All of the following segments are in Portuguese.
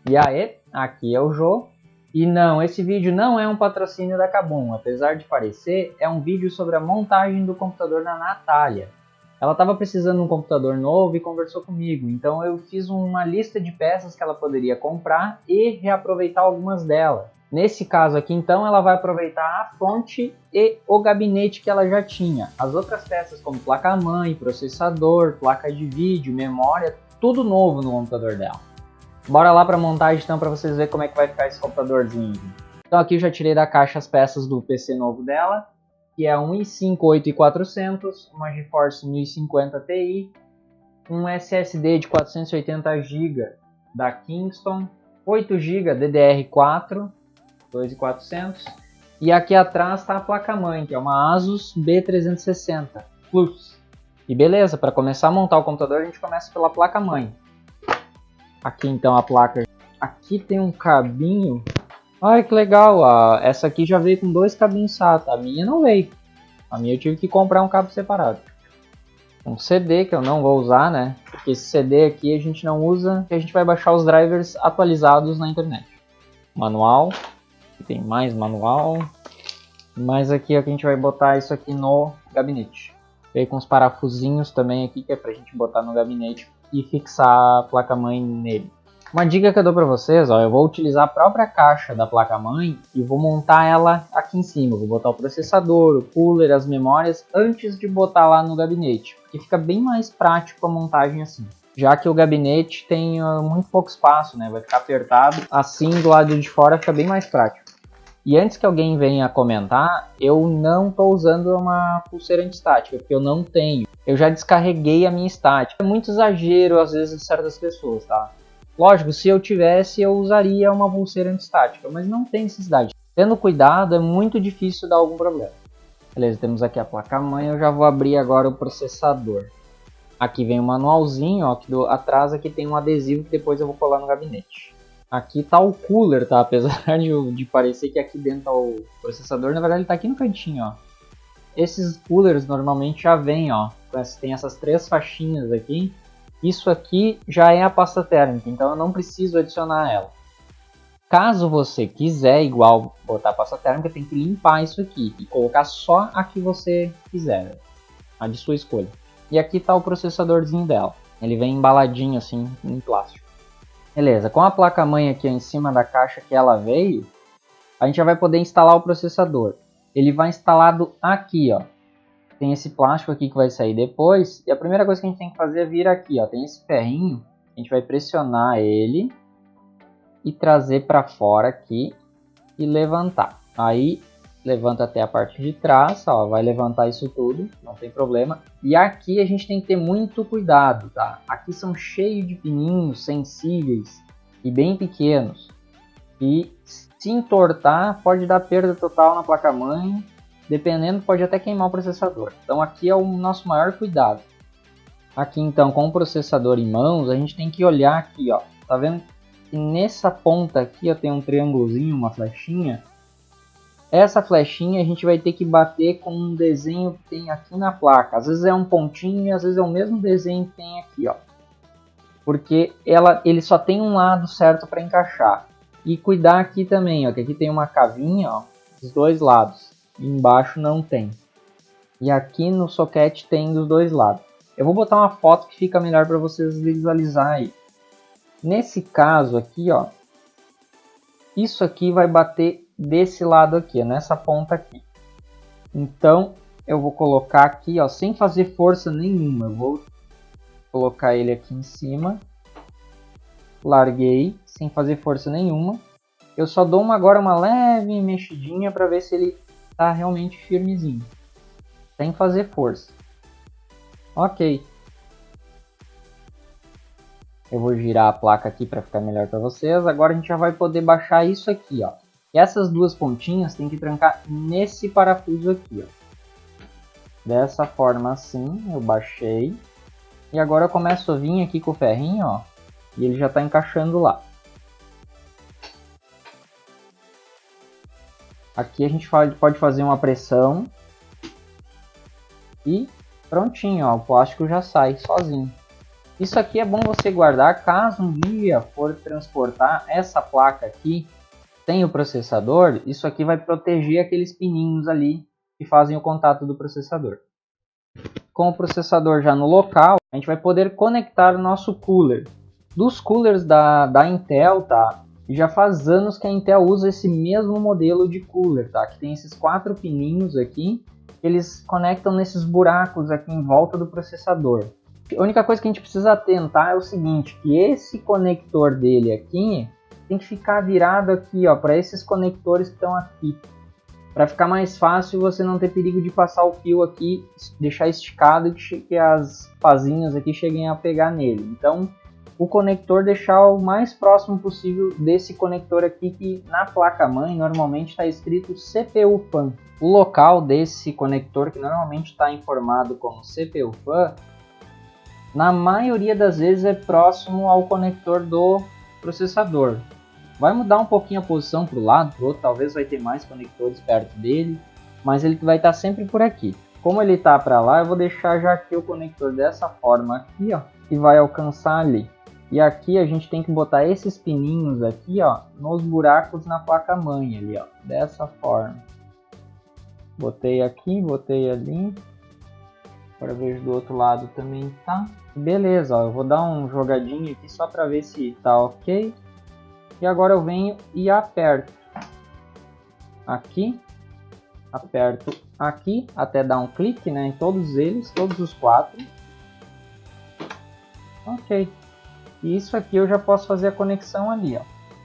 E aí, aqui é o Jô. E não, esse vídeo não é um patrocínio da Kabum, apesar de parecer, é um vídeo sobre a montagem do computador da Natália. Ela estava precisando de um computador novo e conversou comigo, então eu fiz uma lista de peças que ela poderia comprar e reaproveitar algumas delas. Nesse caso aqui, então, ela vai aproveitar a fonte e o gabinete que ela já tinha. As outras peças, como placa-mãe, processador, placa de vídeo, memória, tudo novo no computador dela. Bora lá para a montagem então para vocês verem como é que vai ficar esse computadorzinho. Então aqui eu já tirei da caixa as peças do PC novo dela, que é um i5 8400, uma GeForce 1050 Ti, um SSD de 480 GB da Kingston, 8 GB DDR4, 2400, e aqui atrás está a placa-mãe, que é uma Asus B360 Plus. E beleza, para começar a montar o computador a gente começa pela placa-mãe. Aqui então a placa, aqui tem um cabinho, ai que legal, essa aqui já veio com 2 cabinhos SATA, a minha não veio, a minha eu tive que comprar um cabo separado. Um CD que eu não vou usar, né, porque esse CD aqui a gente não usa, porque a gente vai baixar os drivers atualizados na internet. Manual, tem mais manual, mas aqui é que a gente vai botar isso aqui no gabinete. Veio com uns parafusinhos também aqui, que é pra gente botar no gabinete e fixar a placa-mãe nele. Uma dica que eu dou para vocês, ó, eu vou utilizar a própria caixa da placa-mãe e vou montar ela aqui em cima. Vou botar o processador, o cooler, as memórias antes de botar lá no gabinete, porque fica bem mais prático a montagem assim. Já que o gabinete tem muito pouco espaço, né? Vai ficar apertado, assim do lado de fora fica bem mais prático. E antes que alguém venha comentar, eu não estou usando uma pulseira anti-estática, porque eu não tenho. Eu já descarreguei a minha estática. É muito exagero, às vezes, de certas pessoas, tá? Lógico, se eu tivesse, eu usaria uma pulseira anti-estática, mas não tem necessidade. Tendo cuidado, é muito difícil dar algum problema. Beleza, temos aqui a placa-mãe, eu já vou abrir agora o processador. Aqui vem o manualzinho, ó, que atrás aqui tem um adesivo que depois eu vou colar no gabinete. Aqui tá o cooler, tá? Apesar de parecer que aqui dentro tá o processador, na verdade ele tá aqui no cantinho, ó. Esses coolers normalmente já vem, ó. Tem essas 3 faixinhas aqui. Isso aqui já é a pasta térmica, então eu não preciso adicionar ela. Caso você quiser igual botar a pasta térmica, tem que limpar isso aqui e colocar só a que você quiser, a de sua escolha. E aqui tá o processadorzinho dela. Ele vem embaladinho assim em plástico. Beleza, com a placa-mãe aqui em cima da caixa que ela veio, a gente já vai poder instalar o processador. Ele vai instalado aqui, ó. Tem esse plástico aqui que vai sair depois. E a primeira coisa que a gente tem que fazer é vir aqui, ó. Tem esse ferrinho, a gente vai pressionar ele e trazer para fora aqui e levantar. Aí levanta até a parte de trás, ó, vai levantar isso tudo, não tem problema. E aqui a gente tem que ter muito cuidado, tá? Aqui são cheios de pininhos sensíveis e bem pequenos. E se entortar, pode dar perda total na placa-mãe, dependendo, pode até queimar o processador. Então aqui é o nosso maior cuidado. Aqui então, com o processador em mãos, a gente tem que olhar aqui, ó. Tá vendo que nessa ponta aqui, ó, tem um triângulozinho, uma flechinha. Essa flechinha a gente vai ter que bater com um desenho que tem aqui na placa. Às vezes é um pontinho e às vezes é o mesmo desenho que tem aqui, ó. Porque ele só tem um lado certo para encaixar. E cuidar aqui também, ó, que aqui tem uma cavinha, ó, dos 2 lados. E embaixo não tem. E aqui no soquete tem dos 2 lados. Eu vou botar uma foto que fica melhor para vocês visualizarem aí. Nesse caso aqui, ó, isso aqui vai bater desse lado aqui, nessa ponta aqui. Então eu vou colocar aqui, ó, sem fazer força nenhuma. Eu vou colocar ele aqui em cima. Larguei, sem fazer força nenhuma. Eu só dou agora uma leve mexidinha para ver se ele tá realmente firmezinho. Sem fazer força. Ok. Eu vou girar a placa aqui para ficar melhor para vocês. Agora a gente já vai poder baixar isso aqui, ó. E essas 2 pontinhas tem que trancar nesse parafuso aqui, ó. Dessa forma assim, eu baixei. E agora eu começo a vir aqui com o ferrinho, ó. E ele já está encaixando lá. Aqui a gente pode fazer uma pressão. E prontinho, ó, o plástico já sai sozinho. Isso aqui é bom você guardar caso um dia for transportar essa placa aqui sem o processador. Isso aqui vai proteger aqueles pininhos ali que fazem o contato do processador. Com o processador já no local, a gente vai poder conectar o nosso cooler. Dos coolers da Intel, tá? Já faz anos que a Intel usa esse mesmo modelo de cooler, tá? Que tem esses 4 pininhos aqui, eles conectam nesses buracos aqui em volta do processador. A única coisa que a gente precisa atentar é o seguinte, que esse conector dele aqui tem que ficar virado aqui, ó, para esses conectores que estão aqui. Para ficar mais fácil você não ter perigo de passar o fio aqui, deixar esticado e que as pazinhas aqui cheguem a pegar nele. Então, o conector deixar o mais próximo possível desse conector aqui, que na placa-mãe normalmente está escrito CPU fan. O local desse conector, que normalmente está informado como CPU fan, na maioria das vezes é próximo ao conector do processador. Vai mudar um pouquinho a posição para o lado, pro outro, talvez vai ter mais conectores perto dele, mas ele vai estar sempre por aqui. Como ele está para lá, eu vou deixar já aqui o conector dessa forma aqui, ó, que vai alcançar ali. E aqui a gente tem que botar esses pininhos aqui, ó, nos buracos na placa-mãe ali, ó, dessa forma. Botei aqui, botei ali. Agora vejo do outro lado também tá. Beleza, ó, eu vou dar um jogadinho aqui só para ver se tá ok. E agora eu venho e aperto aqui, aperto aqui, até dar um clique, né, em todos eles, todos os 4. Ok. E isso aqui eu já posso fazer a conexão ali, ó.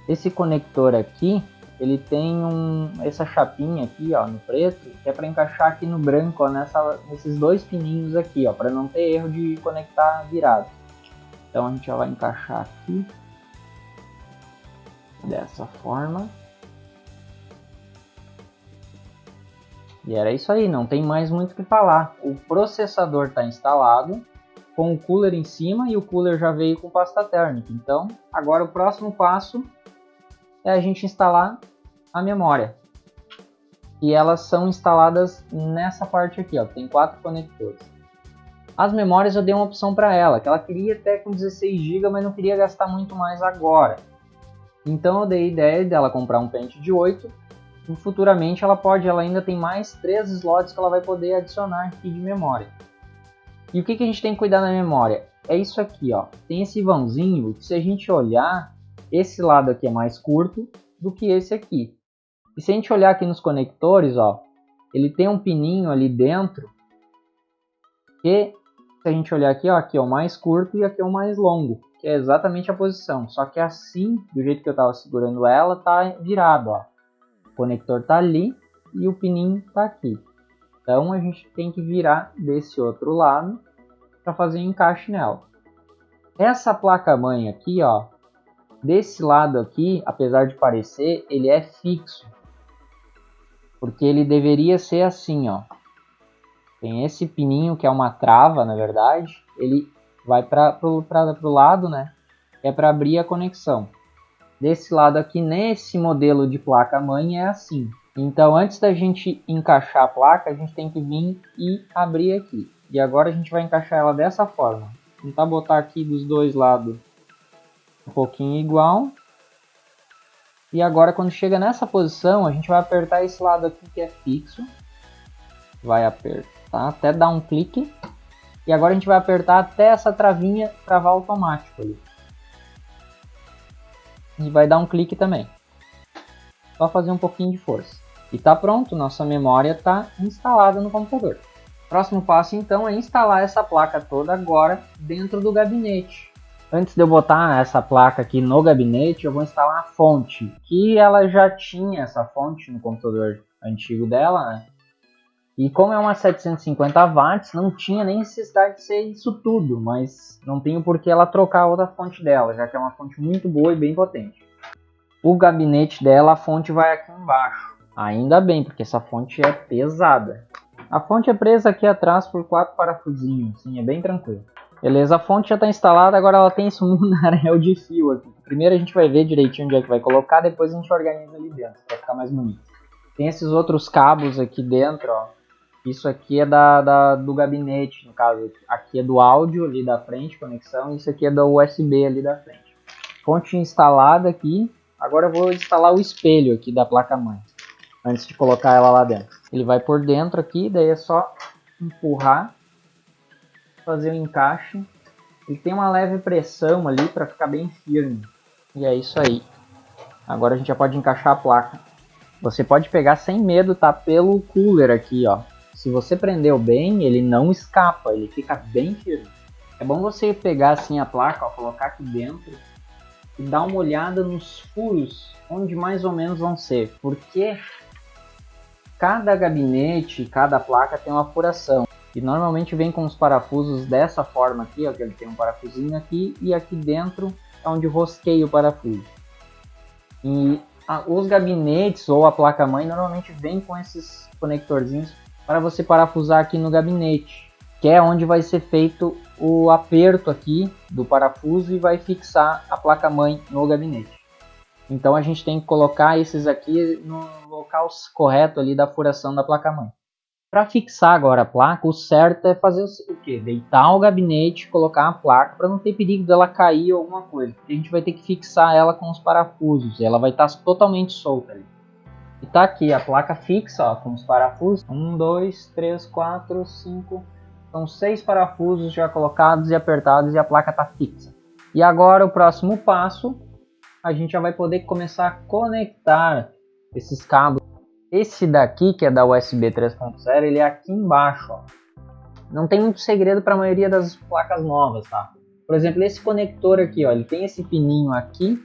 Esse conector aqui, ele tem essa chapinha aqui, ó, no preto, que é para encaixar aqui no branco, ó, nesses 2 pininhos aqui, ó, para não ter erro de conectar virado. Então a gente já vai encaixar aqui dessa forma. E era isso aí, não tem mais muito o que falar. O processador está instalado com o cooler em cima e o cooler já veio com pasta térmica. Então agora o próximo passo é a gente instalar a memória. E elas são instaladas nessa parte aqui, ó, tem 4 conectores. As memórias eu dei uma opção para ela, que ela queria até com 16 GB, mas não queria gastar muito mais agora. Então eu dei a ideia dela comprar um pente de 8 e futuramente ela ainda tem mais 3 slots que ela vai poder adicionar aqui de memória. E o que a gente tem que cuidar na memória? É isso aqui, ó. Tem esse vãozinho que, se a gente olhar, esse lado aqui é mais curto do que esse aqui. E se a gente olhar aqui nos conectores, ó, ele tem um pininho ali dentro que, se a gente olhar aqui, ó, aqui é o mais curto e aqui é o mais longo, que é exatamente a posição. Só que assim, do jeito que eu estava segurando ela, tá virado, ó. O conector tá ali e o pininho tá aqui. Então a gente tem que virar desse outro lado para fazer o encaixe nela. Essa placa-mãe aqui, ó, desse lado aqui, apesar de parecer, ele é fixo. Porque ele deveria ser assim, ó. Tem esse pininho que é uma trava, na verdade. Ele vai para o lado, né? É para abrir a conexão. Desse lado aqui, nesse modelo de placa-mãe, é assim. Então, antes da gente encaixar a placa, a gente tem que vir e abrir aqui. E agora a gente vai encaixar ela dessa forma. Tentar botar aqui dos dois lados um pouquinho igual. E agora, quando chega nessa posição, a gente vai apertar esse lado aqui que é fixo. Vai apertar até dar um clique. E agora a gente vai apertar até essa travinha travar automático ali. E vai dar um clique também. Só fazer um pouquinho de força. E tá pronto, nossa memória está instalada no computador. Próximo passo então é instalar essa placa toda agora dentro do gabinete. Antes de eu botar essa placa aqui no gabinete, eu vou instalar a fonte, que ela já tinha essa fonte no computador antigo dela, né? E como é uma 750 watts, não tinha nem necessidade de ser isso tudo, mas não tenho por que ela trocar a outra fonte dela, já que é uma fonte muito boa e bem potente. O gabinete dela, a fonte vai aqui embaixo. Ainda bem, porque essa fonte é pesada. A fonte é presa aqui atrás por 4 parafusinhos, assim, é bem tranquilo. Beleza, a fonte já está instalada, agora ela tem esse mundaréu de fio aqui. Primeiro a gente vai ver direitinho onde é que vai colocar, depois a gente organiza ali dentro, para ficar mais bonito. Tem esses outros cabos aqui dentro, ó, Isso aqui é do gabinete, no caso. Aqui é do áudio ali da frente, conexão. E isso aqui é do USB ali da frente. Fonte instalada aqui. Agora eu vou instalar o espelho aqui da placa-mãe, antes de colocar ela lá dentro. Ele vai por dentro aqui, daí é só empurrar, fazer o encaixe. Ele tem uma leve pressão ali para ficar bem firme. E é isso aí. Agora a gente já pode encaixar a placa. Você pode pegar sem medo, tá? Pelo cooler aqui, ó. Se você prendeu bem, ele não escapa, ele fica bem firme. É bom você pegar assim a placa, ó, colocar aqui dentro e dar uma olhada nos furos, onde mais ou menos vão ser. Porque cada gabinete, cada placa tem uma furação. E normalmente vem com os parafusos dessa forma aqui, ó, que ele tem um parafusinho aqui e aqui dentro é onde rosqueia o parafuso. E os gabinetes ou a placa-mãe normalmente vem com esses conectorzinhos para você parafusar aqui no gabinete, que é onde vai ser feito o aperto aqui do parafuso e vai fixar a placa-mãe no gabinete. Então a gente tem que colocar esses aqui no local correto ali da furação da placa-mãe. Para fixar agora a placa, o certo é fazer o quê? Deitar o gabinete, colocar a placa para não ter perigo dela cair ou alguma coisa. A gente vai ter que fixar ela com os parafusos, ela vai estar totalmente solta ali. E tá aqui a placa fixa, ó, com os parafusos. 1, 2, 3, 4, 5. São 6 parafusos já colocados e apertados e a placa está fixa. E agora o próximo passo, a gente já vai poder começar a conectar esses cabos. Esse daqui, que é da USB 3.0, ele é aqui embaixo, ó. Não tem muito segredo para a maioria das placas novas, tá? Por exemplo, esse conector aqui, ó, ele tem esse pininho aqui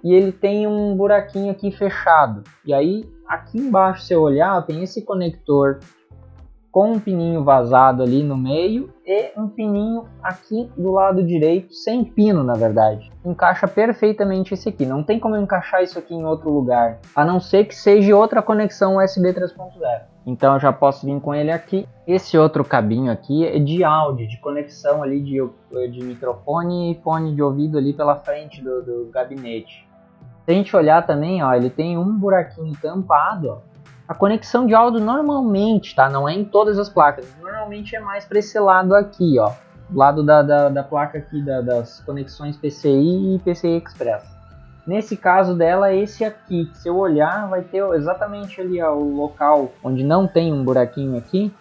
e ele tem um buraquinho aqui fechado. E aí, aqui embaixo, se eu olhar, tem esse conector com um pininho vazado ali no meio e um pininho aqui do lado direito, sem pino na verdade. Encaixa perfeitamente esse aqui, não tem como eu encaixar isso aqui em outro lugar, a não ser que seja outra conexão USB 3.0. Então eu já posso vir com ele aqui. Esse outro cabinho aqui é de áudio, de conexão ali de microfone e fone de ouvido ali pela frente do gabinete. Se a gente olhar também, ó, ele tem um buraquinho tampado, ó. A conexão de áudio normalmente, tá? Não é em todas as placas. Normalmente é mais para esse lado aqui, ó. Do lado da placa aqui, das conexões PCI e PCI Express. Nesse caso dela, esse aqui. Se eu olhar, vai ter exatamente ali, ó, o local onde não tem um buraquinho aqui.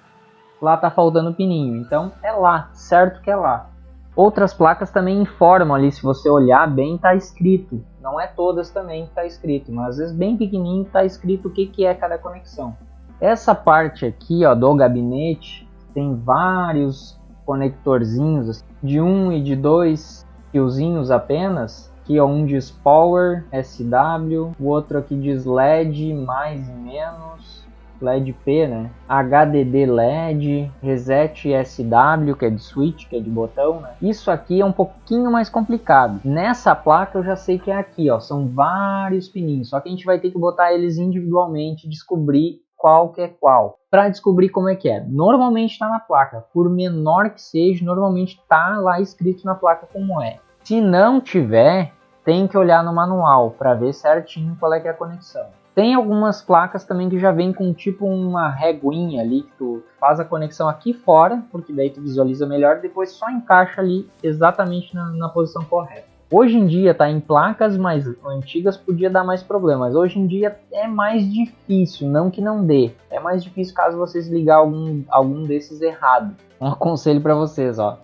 Lá tá faltando pininho. Então é lá, certo que é lá. Outras placas também informam ali, se você olhar bem, tá escrito. Não é todas também que tá escrito, mas às vezes bem pequenininho tá escrito o que é cada conexão. Essa parte aqui, ó, do gabinete tem vários conectorzinhos, de 1 e de 2 fiozinhos apenas. Aqui, ó, um diz Power, SW, o outro aqui diz LED, mais e menos. LED P, né? HDD LED, Reset SW, que é de switch, que é de botão, né? Isso aqui é um pouquinho mais complicado. Nessa placa eu já sei que é aqui, ó, são vários pininhos, só que a gente vai ter que botar eles individualmente, descobrir qual que é qual. Para descobrir como é que é. Normalmente está na placa, por menor que seja, normalmente está lá escrito na placa como é. Se não tiver, tem que olhar no manual para ver certinho qual é que é a conexão. Tem algumas placas também que já vem com tipo uma reguinha ali, que tu faz a conexão aqui fora, porque daí tu visualiza melhor, depois só encaixa ali exatamente na posição correta. Hoje em dia, tá, em placas mais antigas podia dar mais problema, mas hoje em dia é mais difícil, não que não dê. É mais difícil caso vocês ligar algum desses errado. Um aconselho para vocês, ó.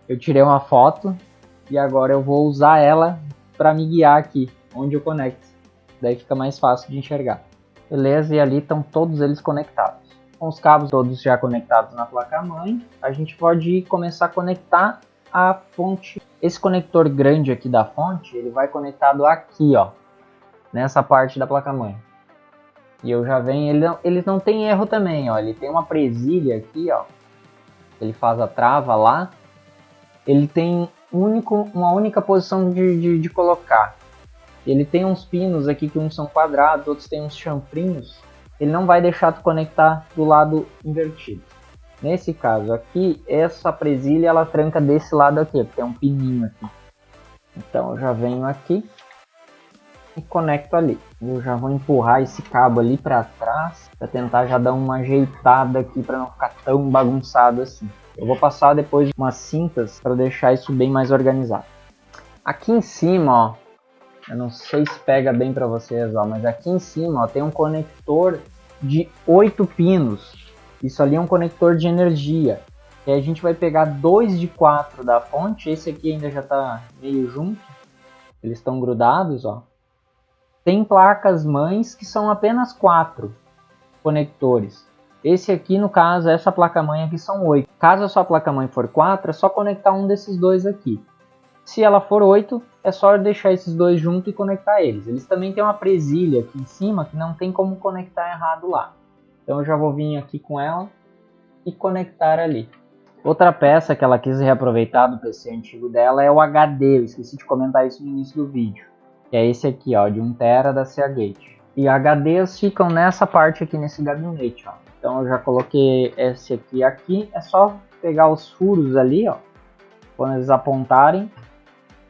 Eu tirei uma foto e agora eu vou usar ela para me guiar aqui, onde eu conecto. Daí fica mais fácil de enxergar. Beleza, e ali estão todos eles conectados. Com os cabos todos já conectados na placa-mãe, a gente pode começar a conectar a fonte. Esse conector grande aqui da fonte, ele vai conectado aqui, ó, nessa parte da placa-mãe. E eu já venho, ele não tem erro também, ó, ele tem uma presilha aqui, ó, ele faz a trava lá. Ele tem uma única posição de colocar. Ele tem uns pinos aqui que uns são quadrados, outros tem uns chanfrinhos. Ele não vai deixar tu conectar do lado invertido. Nesse caso aqui, essa presilha ela tranca desse lado aqui, porque é um pininho aqui. Então eu já venho aqui e conecto ali. Eu já vou empurrar esse cabo ali para trás para tentar já dar uma ajeitada aqui para não ficar tão bagunçado assim. Eu vou passar depois umas cintas para deixar isso bem mais organizado. Aqui em cima, ó, eu não sei se pega bem para vocês, ó, mas aqui em cima, ó, tem um conector de 8 pinos. Isso ali é um conector de energia. E aí a gente vai pegar 2 de 4 da fonte. Esse aqui ainda já está meio junto. Eles estão grudados, ó. Tem placas mães que são apenas 4 conectores. Esse aqui, no caso, essa placa mãe aqui são 8. Caso a sua placa mãe for 4, é só conectar um desses dois aqui. Se ela for 8, é só deixar esses dois juntos e conectar eles. Eles também têm uma presilha aqui em cima que não tem como conectar errado lá. Então eu já vou vir aqui com ela e conectar ali. Outra peça que ela quis reaproveitar do PC antigo dela é o HD. Eu esqueci de comentar isso no início do vídeo. Que é esse aqui, ó, de 1 TB da Seagate. E HDs ficam nessa parte aqui, nesse gabinete, ó. Então eu já coloquei esse aqui. É só pegar os furos ali, ó, quando eles apontarem,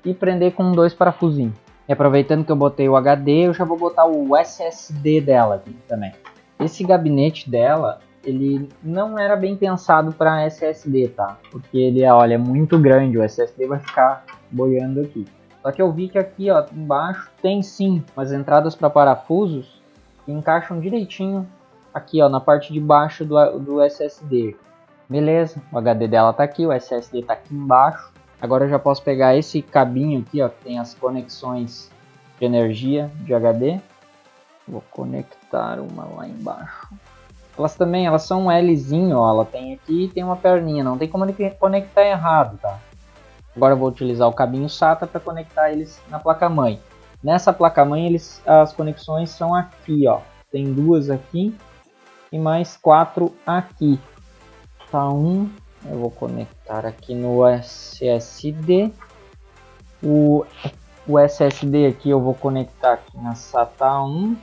e prender com 2 parafusinhos. E aproveitando que eu botei o HD, eu já vou botar o SSD dela aqui também. Esse gabinete dela, ele não era bem pensado para SSD, tá? Porque ele, olha, é muito grande, o SSD vai ficar boiando aqui. Só que eu vi que aqui, ó, embaixo tem sim umas entradas para parafusos que encaixam direitinho aqui, ó, na parte de baixo do SSD. Beleza, o HD dela tá aqui, o SSD tá aqui embaixo. Agora eu já posso pegar esse cabinho aqui, ó, que tem as conexões de energia de HD. Vou conectar uma lá embaixo. Elas são um Lzinho, ó, ela tem aqui e tem uma perninha, não tem como conectar errado, tá? Agora eu vou utilizar o cabinho SATA para conectar eles na placa-mãe. Nessa placa-mãe as conexões são aqui, ó. Tem 2 aqui e mais 4 aqui. Tá um. Eu vou conectar aqui no SSD. O SSD aqui eu vou conectar aqui na SATA 1.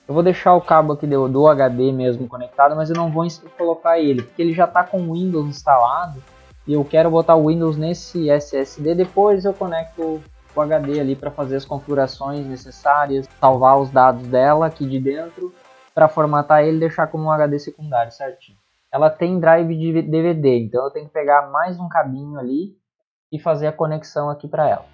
Eu vou deixar o cabo aqui do HD mesmo conectado, mas eu não vou colocar ele, porque ele já está com o Windows instalado. E eu quero botar o Windows nesse SSD, depois eu conecto o HD ali para fazer as configurações necessárias, salvar os dados dela aqui de dentro, para formatar ele e deixar como um HD secundário certinho. Ela tem drive de DVD, então eu tenho que pegar mais um cabinho ali e fazer a conexão aqui para ela.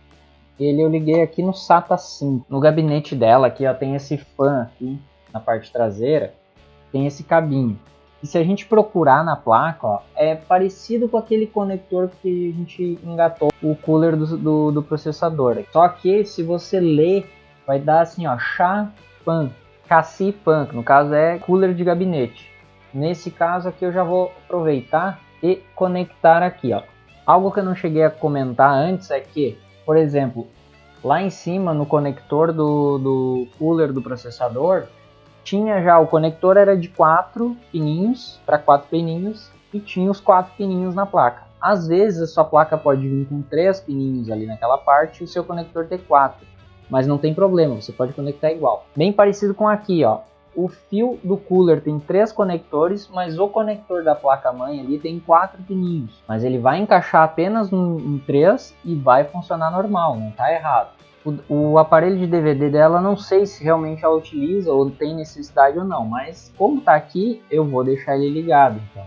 Ele eu liguei aqui no SATA 5. No gabinete dela aqui, ó, tem esse fan aqui na parte traseira, tem esse cabinho. E se a gente procurar na placa, ó, é parecido com aquele conector que a gente engatou o cooler do processador. Só que se você ler, vai dar assim, ó, CHA-PAN, CACI-PAN, que no caso é cooler de gabinete. Nesse caso aqui eu já vou aproveitar e conectar aqui, ó. Algo que eu não cheguei a comentar antes é que, por exemplo, lá em cima no conector do cooler do processador, tinha já, o conector era de 4 pininhos, para 4 pininhos, e tinha os 4 pininhos na placa. Às vezes a sua placa pode vir com 3 pininhos ali naquela parte e o seu conector ter 4, mas não tem problema, você pode conectar igual. Bem parecido com aqui, ó. O fio do cooler tem 3 conectores, mas o conector da placa-mãe ali tem 4 pininhos. Mas ele vai encaixar apenas em 3 e vai funcionar normal, não está errado. O aparelho de DVD dela, não sei se realmente ela utiliza ou tem necessidade ou não, mas como está aqui, eu vou deixar ele ligado. Então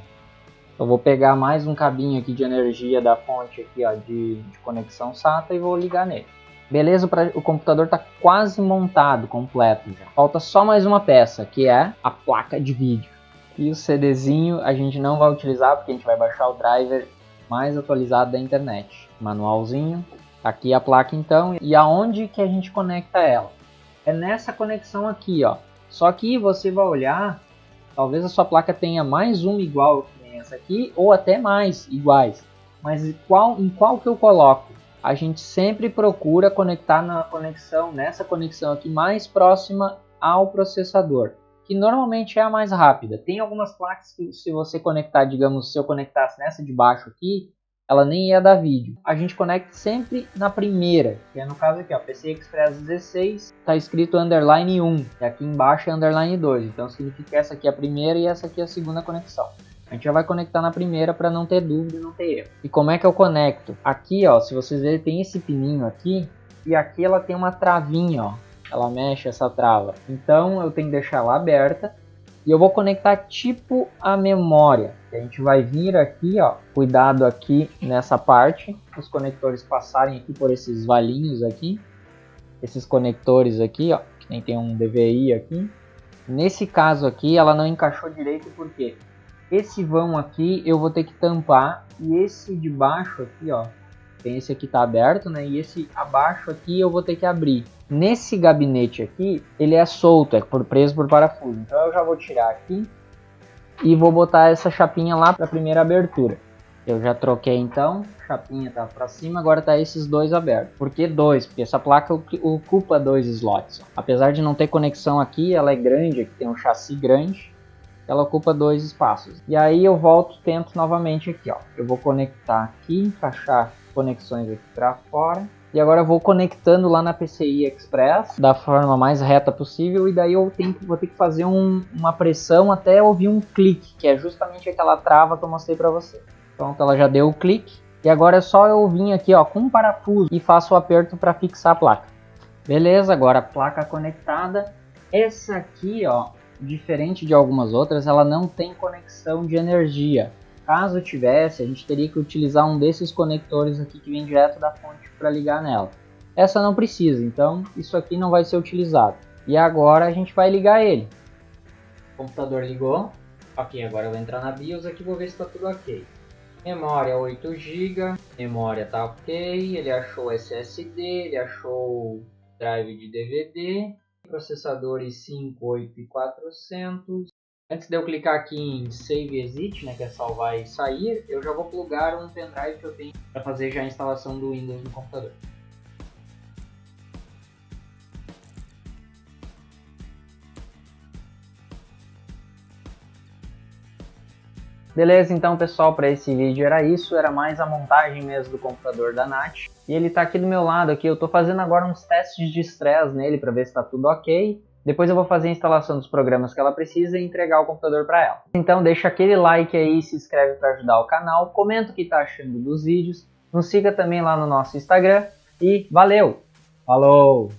eu vou pegar mais um cabinho aqui de energia da fonte aqui, ó, de conexão SATA e vou ligar nele. Beleza, o computador está quase montado, completo já. Falta só mais uma peça, que é a placa de vídeo. E o CDzinho a gente não vai utilizar, porque a gente vai baixar o driver mais atualizado da internet. Manualzinho. Aqui a placa então, e aonde que a gente conecta ela? É nessa conexão aqui, ó. Só que você vai olhar, talvez a sua placa tenha mais uma igual que essa aqui, ou até mais iguais. Mas em qual que eu coloco? A gente sempre procura conectar nessa conexão aqui mais próxima ao processador, que normalmente é a mais rápida. Tem algumas placas que se você conectar, digamos, se eu conectasse nessa de baixo aqui, ela nem ia dar vídeo. A gente conecta sempre na primeira, que é no caso aqui, ó, PCI Express 16, está escrito underline 1, e aqui embaixo é underline 2, então significa que essa aqui é a primeira e essa aqui é a segunda conexão. A gente já vai conectar na primeira para não ter dúvida e não ter erro. E como é que eu conecto? Aqui, ó, se vocês verem, tem esse pininho aqui, e aqui ela tem uma travinha, ó, ela mexe essa trava. Então eu tenho que deixar ela aberta. E eu vou conectar tipo a memória. A gente vai vir aqui, ó, cuidado aqui nessa parte, os conectores passarem aqui por esses valinhos aqui. Esses conectores aqui, ó, que nem tem um DVI aqui. Nesse caso aqui, ela não encaixou direito porque esse vão aqui eu vou ter que tampar e esse de baixo aqui, ó, tem esse aqui tá aberto, né? E esse abaixo aqui eu vou ter que abrir. Nesse gabinete aqui, ele é solto, é preso por parafuso. Então eu já vou tirar aqui e vou botar essa chapinha lá para a primeira abertura. Eu já troquei então, a chapinha tá para cima, agora tá esses dois abertos. Por que dois? Porque essa placa ocupa 2 slots. Apesar de não ter conexão aqui, ela é grande, aqui tem um chassi grande, ela ocupa 2 espaços. E aí eu volto, tento novamente aqui, ó. Eu vou conectar aqui, encaixar conexões aqui para fora. E agora eu vou conectando lá na PCI Express da forma mais reta possível. E daí eu vou ter que fazer uma pressão até ouvir um clique, que é justamente aquela trava que eu mostrei para você. Pronto, ela já deu o clique. E agora é só eu vir aqui, ó, com um parafuso e faço o aperto para fixar a placa. Beleza, agora a placa conectada. Essa aqui, ó, diferente de algumas outras, ela não tem conexão de energia. Caso tivesse, a gente teria que utilizar um desses conectores aqui que vem direto da fonte para ligar nela. Essa não precisa, então isso aqui não vai ser utilizado. E agora a gente vai ligar ele. O computador ligou. Ok, agora eu vou entrar na BIOS aqui e vou ver se está tudo ok. Memória 8 GB, memória tá ok, ele achou SSD, ele achou drive de DVD, processador i5 8400. Antes de eu clicar aqui em Save Exit, né, que é salvar e sair, eu já vou plugar um pendrive que eu tenho para fazer já a instalação do Windows no computador. Beleza, então pessoal, para esse vídeo era isso, era mais a montagem mesmo do computador da Nath. E ele está aqui do meu lado, aqui. Eu estou fazendo agora uns testes de estresse nele para ver se está tudo ok. Depois eu vou fazer a instalação dos programas que ela precisa e entregar o computador para ela. Então deixa aquele like aí, se inscreve para ajudar o canal, comenta o que está achando dos vídeos, nos siga também lá no nosso Instagram e valeu! Falou!